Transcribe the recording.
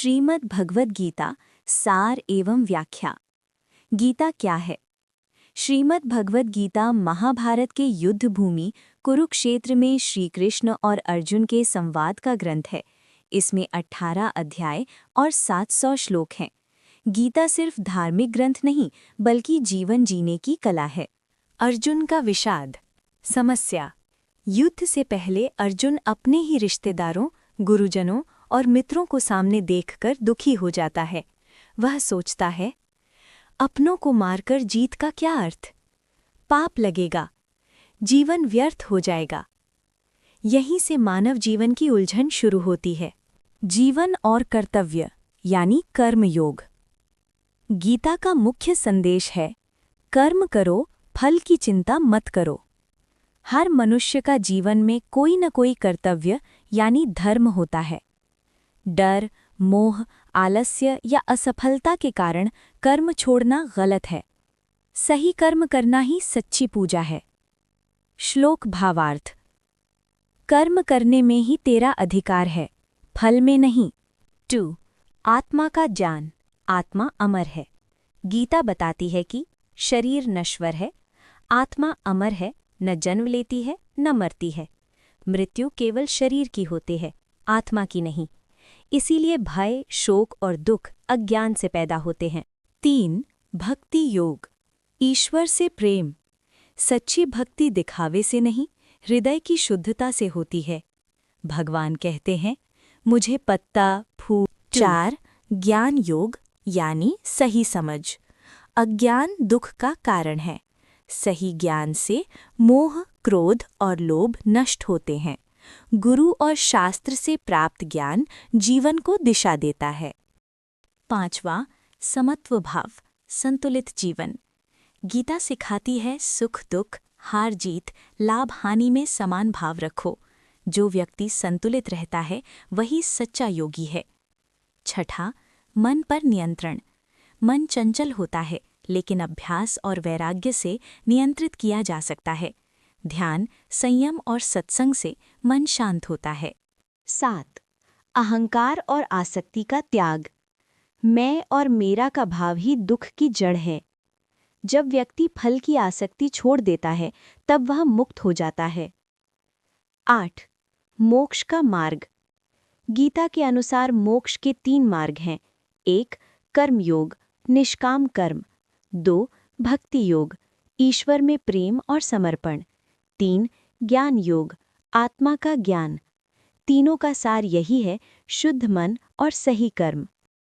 श्रीमद् भगवद गीता सार एवं व्याख्या। गीता क्या है? श्रीमद् भगवद गीता महाभारत के युद्ध भूमि कुरुक्षेत्र में श्री कृष्ण और अर्जुन के संवाद का ग्रंथ है। इसमें 18 अध्याय और 700 श्लोक हैं। गीता सिर्फ धार्मिक ग्रंथ नहीं बल्कि जीवन जीने की कला है। अर्जुन का विषाद। समस्या। युद्ध से पहले अर्जुन अपने ही रिश्तेदारों, गुरुजनों और मित्रों को सामने देखकर दुखी हो जाता है। वह सोचता है, अपनों को मारकर जीत का क्या अर्थ? पाप लगेगा, जीवन व्यर्थ हो जाएगा। यहीं से मानव जीवन की उलझन शुरू होती है। जीवन और कर्तव्य यानी कर्म योग। गीता का मुख्य संदेश है, कर्म करो, फल की चिंता मत करो। हर मनुष्य का जीवन में कोई न कोई कर्तव्य यानी धर्म होता है। डर, मोह, आलस्य या असफलता के कारण कर्म छोड़ना गलत है। सही कर्म करना ही सच्ची पूजा है। श्लोक भावार्थ। कर्म करने में ही तेरा अधिकार है, फल में नहीं। 2. आत्मा का ज्ञान। आत्मा अमर है। गीता बताती है कि शरीर नश्वर है, आत्मा अमर है, न जन्म लेती है न मरती है। मृत्यु केवल शरीर की होती है, आत्मा की नहीं। इसीलिए भय, शोक और दुख अज्ञान से पैदा होते हैं। 3. भक्ति योग। ईश्वर से प्रेम। सच्ची भक्ति दिखावे से नहीं, हृदय की शुद्धता से होती है। भगवान कहते हैं, मुझे पत्ता, फूल। 4. ज्ञान योग यानी सही समझ। अज्ञान दुख का कारण है। सही ज्ञान से मोह, क्रोध और लोभ नष्ट होते हैं। गुरु और शास्त्र से प्राप्त ज्ञान जीवन को दिशा देता है। 5. समत्व भाव, संतुलित जीवन। गीता सिखाती है सुख दुख, हार जीत, लाभ हानि में समान भाव रखो। जो व्यक्ति संतुलित रहता है वही सच्चा योगी है। 6. मन पर नियंत्रण। मन चंचल होता है लेकिन अभ्यास और वैराग्य से नियंत्रित किया जा सकता है। ध्यान, संयम और सत्संग से मन शांत होता है। 7. अहंकार और आसक्ति का त्याग। मैं और मेरा का भाव ही दुख की जड़ है। जब व्यक्ति फल की आसक्ति छोड़ देता है तब वह मुक्त हो जाता है। 8. मोक्ष का मार्ग। गीता के अनुसार मोक्ष के 3 मार्ग हैं। 1. कर्म योग, निष्काम कर्म। 2. भक्ति योग, ईश्वर में प्रेम और समर्पण। 3. ज्ञान योग, आत्मा का ज्ञान। तीनों का सार यही है, शुद्ध मन और सही कर्म।